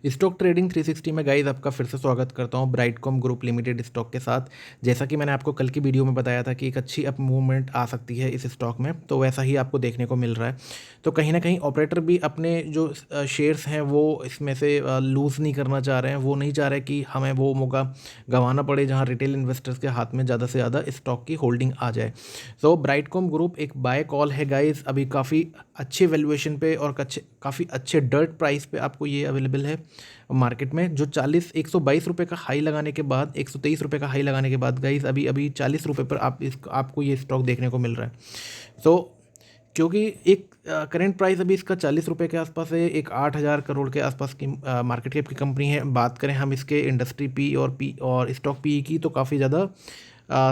Stock trading 360 में guys आपका फिर से स्वागत करता हूं ब्राइटकॉम ग्रुप लिमिटेड स्टॉक के साथ। जैसा कि मैंने आपको कल की वीडियो में बताया था कि एक अच्छी अप मूवमेंट आ सकती है इस स्टॉक में, तो वैसा ही आपको देखने को मिल रहा है। तो कहीं ना कहीं ऑपरेटर भी अपने जो शेयर्स हैं वो इसमें से लूज़ नहीं करना चाह रहे हैं। वो नहीं चाह रहे कि हमें वो मौका गंवाना पड़े जहाँ रिटेल इन्वेस्टर्स के हाथ में ज़्यादा से ज़्यादा स्टॉक की होल्डिंग आ जाए। तो ब्राइटकॉम ग्रुप एक बाय कॉल है गाइस, अभी काफ़ी अच्छे वैल्यूएशन पे और काफ़ी अच्छे डर्ट प्राइस पे आपको ये अवेलेबल है मार्केट में। जो 122 रुपये का हाई लगाने के बाद, 123 रुपये का हाई लगाने के बाद गाइस अभी अभी 40 रुपये पर आपको ये स्टॉक देखने को मिल रहा है। तो क्योंकि एक करंट प्राइस अभी इसका 40 रुपये के आसपास है, एक 8,000 करोड़ के आसपास की मार्केट कैप की कंपनी है। बात करें हम इसके इंडस्ट्री पी और स्टॉक पी की, तो काफ़ी ज़्यादा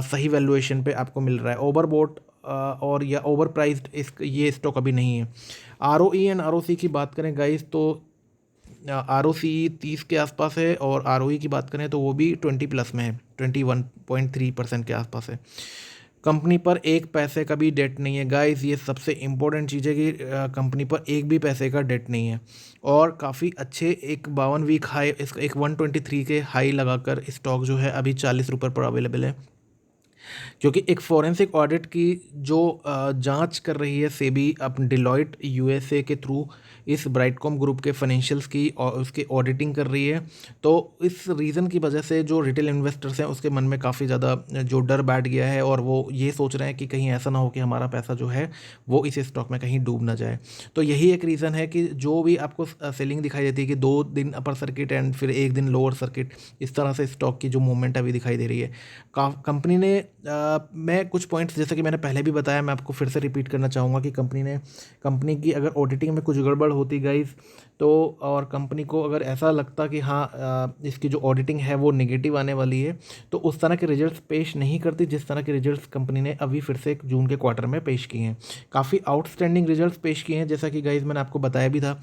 सही वैल्यूएशन पे आपको मिल रहा है। ओवरबोट और या ओवर प्राइस्ड ये स्टॉक अभी नहीं है। R O E and R O C की बात करें गाइस, तो आर ओ सी 30 के आसपास है और आर ओ ई की बात करें तो वो भी 20+ में है, 21.3% के आसपास है। कंपनी पर एक पैसे का भी डेट नहीं है गाइस, ये सबसे इम्पोर्टेंट चीज़ है कि कंपनी पर एक भी पैसे का डेट नहीं है। और काफ़ी अच्छे एक 52 वीक हाई, इसका एक 123 के हाई लगाकर स्टॉक जो है अभी 40 रुपये पर अवेलेबल है। क्योंकि एक फॉरेंसिक ऑडिट की जो जांच कर रही है सेबी अपने डिलॉयट यूएसए के थ्रू इस ब्राइटकॉम ग्रुप के फाइनेंशियल्स की और उसकी ऑडिटिंग कर रही है। तो इस रीज़न की वजह से जो रिटेल इन्वेस्टर्स हैं उसके मन में काफ़ी ज़्यादा जो डर बैठ गया है और वो ये सोच रहे हैं कि कहीं ऐसा ना हो कि हमारा पैसा जो है वो इस स्टॉक में कहीं डूब ना जाए। तो यही एक रीज़न है कि जो भी आपको सेलिंग दिखाई देती है कि 2 दिन अपर सर्किट एंड फिर एक दिन लोअर सर्किट, इस तरह से स्टॉक की जो मूवमेंट अभी दिखाई दे रही है। कंपनी ने मैं कुछ पॉइंट्स जैसे कि मैंने पहले भी बताया, मैं आपको फिर से रिपीट करना चाहूँगा कि कंपनी की अगर ऑडिटिंग में कुछ गड़बड़ होती गाइस, तो और कंपनी को अगर ऐसा लगता कि हाँ इसकी जो ऑडिटिंग है वो नेगेटिव आने वाली है, तो उस तरह के रिजल्ट्स पेश नहीं करती जिस तरह के रिजल्ट्स कंपनी ने अभी फिर से जून के क्वार्टर में पेश किए हैं। काफ़ी आउटस्टैंडिंग रिजल्ट्स पेश किए हैं, जैसा कि गाइस मैंने आपको बताया भी था।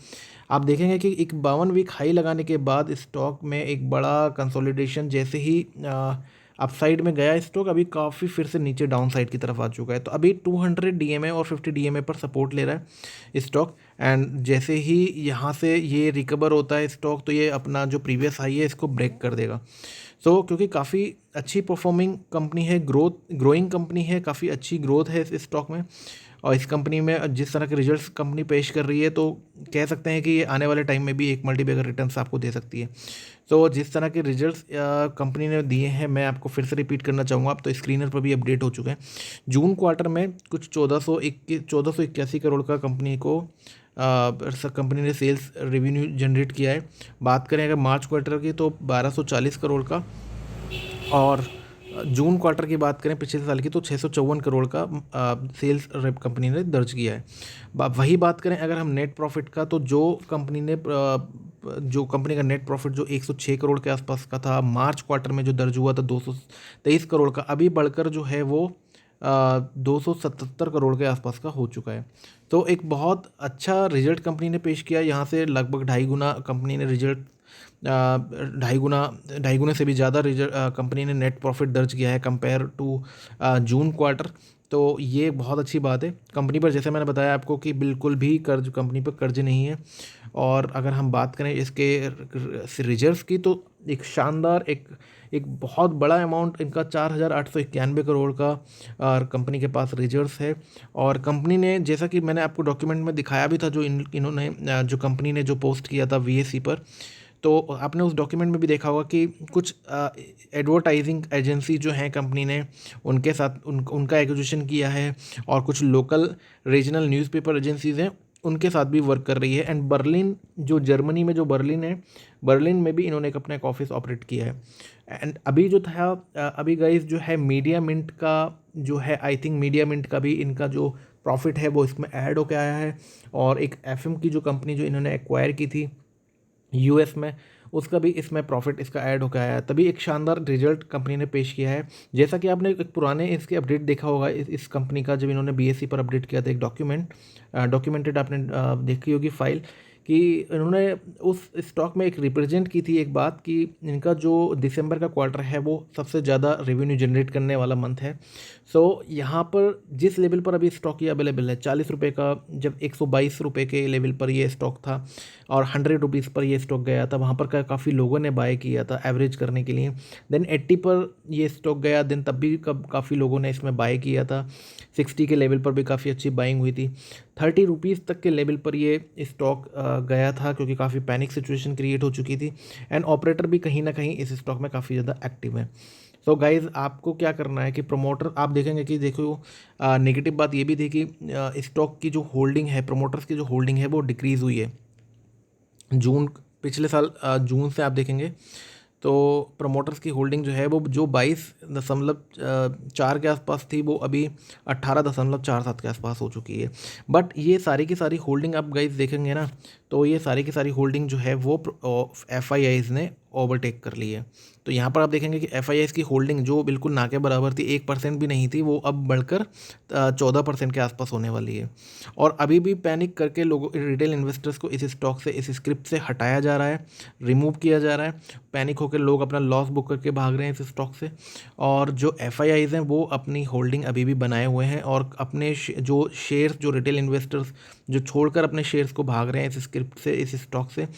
आप देखेंगे कि एक 52 वीक हाई लगाने के बाद स्टॉक में एक बड़ा कंसोलिडेशन जैसे ही अपसाइड में गया स्टॉक, अभी काफ़ी फिर से नीचे डाउन साइड की तरफ आ चुका है। तो अभी 200 डीएमए और 50 डीएमए पर सपोर्ट ले रहा है स्टॉक। एंड जैसे ही यहाँ से ये रिकवर होता है स्टॉक, तो ये अपना जो प्रीवियस हाई है इसको ब्रेक कर देगा। सो क्योंकि काफ़ी अच्छी परफॉर्मिंग कंपनी है, ग्रोइंग कंपनी है, काफ़ी अच्छी ग्रोथ है इस स्टॉक में। और इस कंपनी में जिस तरह के रिजल्ट्स कंपनी पेश कर रही है, तो कह सकते हैं कि ये आने वाले टाइम में भी एक मल्टीबैगर रिटर्न्स आपको दे सकती है। तो जिस तरह के रिजल्ट्स कंपनी ने दिए हैं, मैं आपको फिर से रिपीट करना चाहूँगा, अब तो स्क्रीनर पर भी अपडेट हो चुके हैं। जून क्वार्टर में कुछ 1481 करोड़ का कंपनी ने सेल्स रेवेन्यू जनरेट किया है। बात करें अगर मार्च क्वार्टर की, तो 1240 करोड़ का। और जून क्वार्टर की बात करें पिछले साल की, तो 654 करोड़ का सेल्स रेप कंपनी ने दर्ज किया है। वही बात करें अगर हम नेट प्रॉफिट का, तो जो कंपनी का नेट प्रॉफिट जो 106 करोड़ के आसपास का था मार्च क्वार्टर में, जो दर्ज हुआ था 223 करोड़ का, अभी बढ़कर जो है वो 277 करोड़ के आसपास का हो चुका है। तो एक बहुत अच्छा रिजल्ट कंपनी ने पेश किया। यहाँ से लगभग 2.5 गुना कंपनी ने रिजल्ट, 2.5 गुना से भी ज़्यादा रिजल्ट कंपनी ने नेट प्रॉफिट दर्ज किया है कंपेयर टू जून क्वार्टर। तो ये बहुत अच्छी बात है कंपनी पर। जैसे मैंने बताया आपको कि बिल्कुल भी कर्ज कंपनी पर कर्ज नहीं है। और अगर हम बात करें इसके रिजर्व्स की, तो एक शानदार एक बहुत बड़ा अमाउंट इनका 4,891 करोड़ का कंपनी के पास रिजर्व्स है। और कंपनी ने, जैसा कि मैंने आपको डॉक्यूमेंट में दिखाया भी था, जो इन्होंने जो कंपनी ने जो पोस्ट किया था वीएससी पर, तो आपने उस डॉक्यूमेंट में भी देखा होगा कि कुछ एडवर्टाइजिंग एजेंसी जो हैं कंपनी ने उनके साथ उनका एक्विजिशन किया है। और कुछ लोकल रीजनल न्यूज़पेपर एजेंसीज़ हैं उनके साथ भी वर्क कर रही है। एंड बर्लिन, जो जर्मनी में जो बर्लिन है, बर्लिन में भी इन्होंने अपना एक ऑफिस ऑपरेट किया है। एंड अभी जो था अभी गाइस जो है मीडिया मिंट का जो है, आई थिंक मीडिया मिंट का भी इनका जो प्रॉफिट है वो इसमें ऐड होकर आया है। और एक एफएम की जो कंपनी जो इन्होंने एक्वायर की थी यूएस में, उसका भी इसमें प्रॉफिट इसका ऐड होकर आया है। तभी एक शानदार रिजल्ट कंपनी ने पेश किया है। जैसा कि आपने एक पुराने इसके अपडेट देखा होगा इस कंपनी का, जब इन्होंने बीएससी पर अपडेट किया था एक डॉक्यूमेंटेड आपने देखी होगी फाइल, कि इन्होंने उस स्टॉक में एक रिप्रेजेंट की थी एक बात कि इनका जो दिसंबर का क्वार्टर है वो सबसे ज़्यादा रेवेन्यू जनरेट करने वाला मंथ है। सो यहाँ पर जिस लेवल पर अभी स्टॉक ये अवेलेबल है 40 रुपये का, जब 122 रुपये के लेवल पर ये स्टॉक था और 100 रुपीज़ पर ये स्टॉक गया था, वहाँ पर काफ़ी लोगों ने बाय किया था एवरेज करने के लिए। देन 80 पर ये स्टॉक गया, देन तब भी काफ़ी लोगों ने इसमें बाय किया था। 60 के लेवल पर भी काफ़ी अच्छी बाइंग हुई थी। 30 रुपीज़ तक के लेवल पर ये स्टॉक गया था क्योंकि काफ़ी पैनिक सिचुएशन क्रिएट हो चुकी थी। एंड ऑपरेटर भी कहीं ना कहीं इस स्टॉक में काफ़ी ज़्यादा एक्टिव है। सो गाइज़, आपको क्या करना है कि प्रमोटर आप देखेंगे कि देखो नेगेटिव बात ये भी थी कि स्टॉक की जो होल्डिंग है, प्रमोटर्स की जो होल्डिंग है वो डिक्रीज़ हुई है। जून पिछले साल जून से आप देखेंगे तो प्रमोटर्स की होल्डिंग जो है वो जो 22.4 के आसपास थी वो अभी 18.47 के आसपास हो चुकी है। बट ये सारी की सारी होल्डिंग आप गाइस देखेंगे ना, तो ये सारी की सारी होल्डिंग जो है वो FIIs ने ओवरटेक कर ली है। तो यहाँ पर आप देखेंगे कि FIIs की होल्डिंग जो बिल्कुल ना के बराबर थी, 1% भी नहीं थी, वो अब बढ़कर 14% के आसपास होने वाली है। और अभी भी पैनिक करके लोगों रिटेल इन्वेस्टर्स को इस स्टॉक से, इस स्क्रिप्ट से हटाया जा रहा है, रिमूव किया जा रहा है। पैनिक होकर लोग अपना लॉस बुक करके भाग रहे हैं इस स्टॉक से। और जो FIIs हैं वो अपनी होल्डिंग अभी भी बनाए हुए हैं और अपने जो शेयर्स, जो रिटेल इन्वेस्टर्स जो छोड़कर अपने शेयर्स को भाग रहे हैं इस स्क्रिप्ट से, इस स्टॉक से,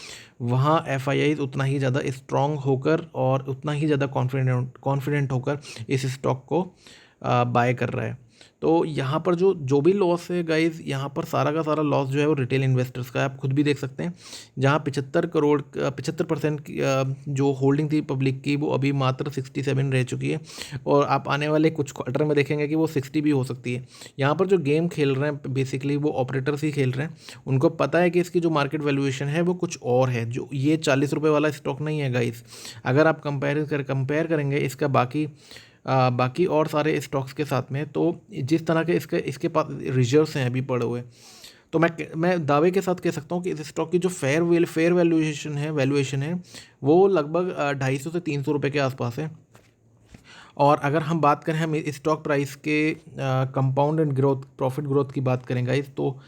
वहाँ FIIs उतना ही ज़्यादा स्ट्रॉन्ग होकर और उतना ही ज़्यादा कॉन्फिडेंट होकर इस स्टॉक को बाय कर रहा है। तो यहाँ पर जो भी लॉस है गाइज़, यहाँ पर सारा का सारा लॉस जो है वो रिटेल इन्वेस्टर्स का है। आप खुद भी देख सकते हैं, जहाँ 75% की जो होल्डिंग थी पब्लिक की वो अभी मात्र 67 रह चुकी है और आप आने वाले कुछ क्वार्टर में देखेंगे कि वो 60 भी हो सकती है। यहाँ पर जो गेम खेल रहे हैं बेसिकली वो ऑपरेटर्स ही खेल रहे हैं। उनको पता है कि इसकी जो मार्केट वैल्यूएशन है वो कुछ और है, जो ये 40 रुपये वाला स्टॉक नहीं है गाइज़। अगर आप कंपेयर करेंगे इसका बाकी और सारे स्टॉक्स के साथ में, तो जिस तरह के इसके पास रिजर्व्स हैं अभी पड़े हुए, तो मैं दावे के साथ कह सकता हूँ कि इस स्टॉक की जो फेयर वैल्यूएशन है वो लगभग 250 से 300 रुपये के आसपास है। और अगर हम बात करें, हम स्टॉक प्राइस के कंपाउंड एंड प्रॉफिट ग्रोथ की बात करें गाइस, तो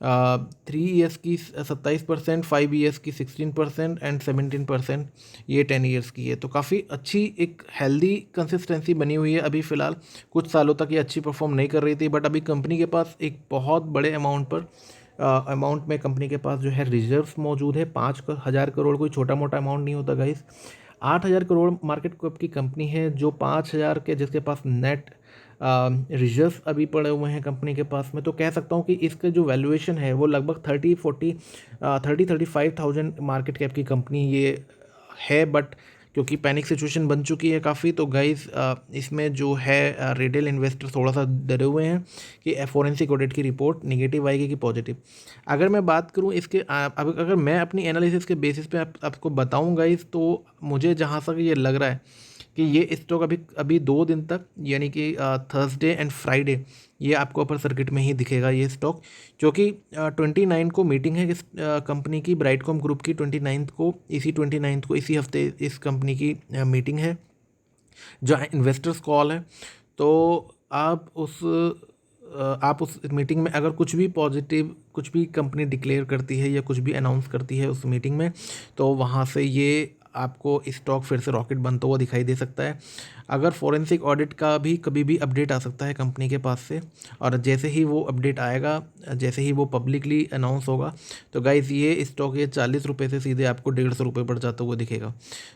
3 ईयर्स की 27%, 5 ईयर्स की 16% एंड 17% ये 10 ईयर्स की है। तो काफ़ी अच्छी एक हेल्दी कंसिस्टेंसी बनी हुई है। अभी फ़िलहाल कुछ सालों तक ये अच्छी परफॉर्म नहीं कर रही थी, बट अभी कंपनी के पास एक बहुत बड़े अमाउंट में कंपनी के पास जो है रिजर्व्स मौजूद है। 5,000 करोड़ कोई छोटा मोटा अमाउंट नहीं होता गाइस। 8,000 करोड़ मार्केट कैप की कंपनी है जो 5,000 के जिसके पास नेट रिजर्व अभी पड़े हुए हैं कंपनी के पास में। तो कह सकता हूँ कि इसका जो वैल्यूएशन है वो लगभग 35,000 मार्केट कैप की कंपनी ये है। बट क्योंकि पैनिक सिचुएशन बन चुकी है काफ़ी, तो गाइस इसमें जो है रिटेल इन्वेस्टर थोड़ा सा डरे हुए हैं कि फॉरेंसिक ऑडिट की रिपोर्ट नेगेटिव आएगी कि पॉजिटिव। अगर मैं बात करूं इसके अगर मैं अपनी एनालिसिस के बेसिस पे आपको बताऊं गाइस, तो मुझे जहां तक ये लग रहा है कि ये स्टॉक अभी 2 दिन तक, यानी कि थर्सडे एंड फ्राइडे, ये आपको अपर सर्किट में ही दिखेगा ये स्टॉक। क्योंकि 29 को मीटिंग है इस कंपनी की, ब्राइटकॉम ग्रुप की। 29 को इसी हफ्ते इस कंपनी की मीटिंग है जहाँ इन्वेस्टर्स कॉल है। तो आप उस मीटिंग में अगर कुछ भी पॉजिटिव, कुछ भी कंपनी डिक्लेयर करती है या कुछ भी अनाउंस करती है उस मीटिंग में, तो वहाँ से ये आपको स्टॉक फिर से रॉकेट बनता हुआ दिखाई दे सकता है। अगर फॉरेंसिक ऑडिट का भी कभी भी अपडेट आ सकता है कंपनी के पास से, और जैसे ही वो अपडेट आएगा, जैसे ही वो पब्लिकली अनाउंस होगा, तो गाइज़ ये स्टॉक ये 40 रुपये से सीधे आपको 150 रुपये पर जाता हुआ दिखेगा।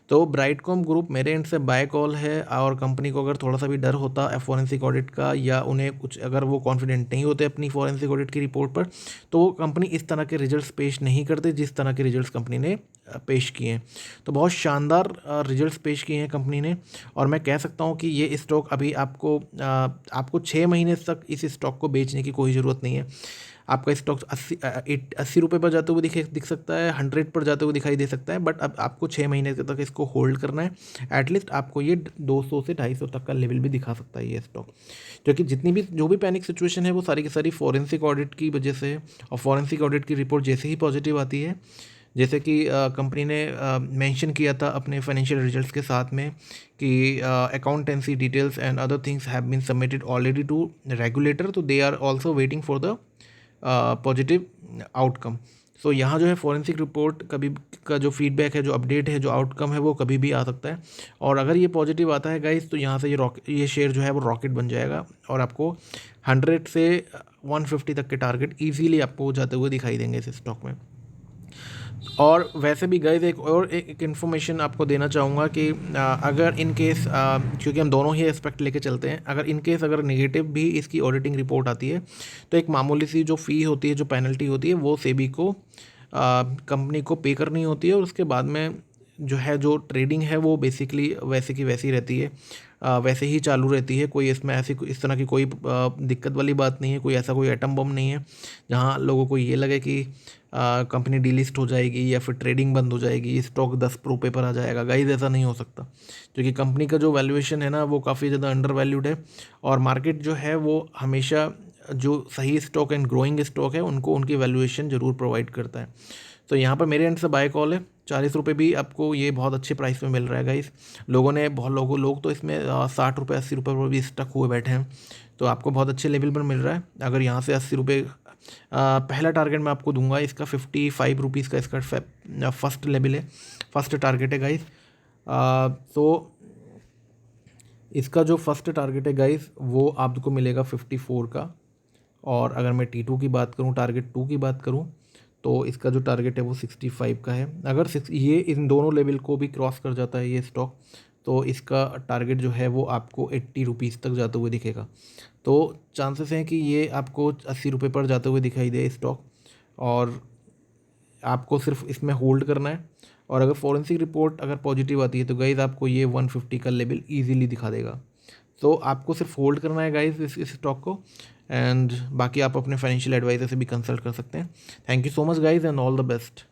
तो ब्राइटकॉम ग्रुप मेरे एंड से बाय कॉल है। और कंपनी को अगर थोड़ा सा भी डर होता है फॉरेंसिक ऑडिट का, या उन्हें कुछ अगर वो कॉन्फिडेंट नहीं होते अपनी फॉरेंसिक ऑडिट की रिपोर्ट पर, तो वो कंपनी इस तरह के रिजल्ट्स पेश नहीं करते जिस तरह के रिजल्ट्स कंपनी ने पेश किए हैं। तो बहुत शानदार रिजल्ट्स पेश किए हैं कंपनी ने। और मैं कह सकता हूं कि ये स्टॉक अभी आपको 6 महीने तक इस स्टॉक को बेचने की कोई ज़रूरत नहीं है। आपका स्टॉक 80 रुपये पर जाते हुए दिख सकता है, 100 पर जाते हुए दिखाई दे सकता है, बट अब आपको 6 महीने तक इसको होल्ड करना है। एटलीस्ट आपको ये 200 से 250 तक का लेवल भी दिखा सकता है ये स्टॉक, क्योंकि जो भी पैनिक सिचुएशन है वो सारी की सारी फॉरेंसिक ऑडिट की वजह से है। और फॉरेंसिक ऑडिट की रिपोर्ट जैसे ही पॉजिटिव आती है, जैसे कि कंपनी ने मेंशन किया था अपने फाइनेंशियल रिजल्ट्स के साथ में कि accountancy details and other things have been submitted already to regulator, तो they are also waiting for the positive outcome. So यहाँ जो है फॉरेंसिक रिपोर्ट कभी का जो फीडबैक है, जो अपडेट है, जो आउटकम है, वो कभी भी आ सकता है। और अगर ये पॉजिटिव आता है गाइस, तो यहाँ से ये शेयर जो है वो रॉकेट बन जाएगा और आपको 100 से 150 तक के टारगेट ईजीली आपको जाते हुए दिखाई देंगे इस स्टॉक में। और वैसे भी गाइस एक इन्फॉर्मेशन आपको देना चाहूँगा कि अगर इन केस, क्योंकि हम दोनों ही एस्पेक्ट लेके चलते हैं, अगर इन केस अगर नेगेटिव भी इसकी ऑडिटिंग रिपोर्ट आती है, तो एक मामूली सी जो फ़ी होती है, जो पेनल्टी होती है, वो सेबी को कंपनी को पे करनी होती है। और उसके बाद में जो है जो ट्रेडिंग है वो बेसिकली वैसे की वैसी रहती है, वैसे ही चालू रहती है। कोई इसमें ऐसी इस तरह की कोई दिक्कत वाली बात नहीं है, कोई ऐसा कोई एटम बम नहीं है जहाँ लोगों को ये लगे कि कंपनी डीलिस्ट हो जाएगी या फिर ट्रेडिंग बंद हो जाएगी, स्टॉक 10 रुपये पर आ जाएगा। गाइस ऐसा नहीं हो सकता, क्योंकि कंपनी का जो वैल्यूएशन है ना वो काफ़ी ज़्यादा अंडर वैल्यूड है। और मार्केट जो है वो हमेशा जो सही स्टॉक एंड ग्रोइंग स्टॉक है उनको उनकी वैल्यूएशन ज़रूर प्रोवाइड करता है। तो यहाँ पर मेरे एंड से बाय कॉल है। 40 रुपये भी आपको ये बहुत अच्छे प्राइस में मिल रहा है गाइस। बहुत लोग तो इसमें 60 रुपये 80 रुपये पर भी स्टक हुए बैठे हैं, तो आपको बहुत अच्छे लेवल पर मिल रहा है। अगर यहाँ से 80 रुपये पहला टारगेट मैं आपको दूंगा इसका 55 रुपीज़ का, इसका फर्स्ट लेवल है, फर्स्ट टारगेट है गाइस। तो इसका जो फर्स्ट टारगेट है गाइस वो आपको मिलेगा 54 का। और अगर मैं T2 की बात करूं, टारगेट 2 की बात करूं, तो इसका जो टारगेट है वो 65 का है। अगर ये इन दोनों लेवल को भी क्रॉस कर जाता है ये स्टॉक, तो इसका टारगेट जो है वो आपको 80 रुपीज़ तक जाते हुए दिखेगा। तो चांसेस हैं कि ये आपको 80 रुपये पर जाते हुए दिखाई दे स्टॉक, और आपको सिर्फ इसमें होल्ड करना है। और अगर फॉरेंसिक रिपोर्ट अगर पॉजिटिव आती है तो गाइज़ आपको ये 150 का लेवल ईजिली दिखा देगा। तो आपको सिर्फ होल्ड करना है गाइज़ इस स्टॉक को, एंड बाकी आप अपने फाइनेंशियल एडवाइज़र से भी कंसल्ट कर सकते हैं। Thank you so much guys and all the best.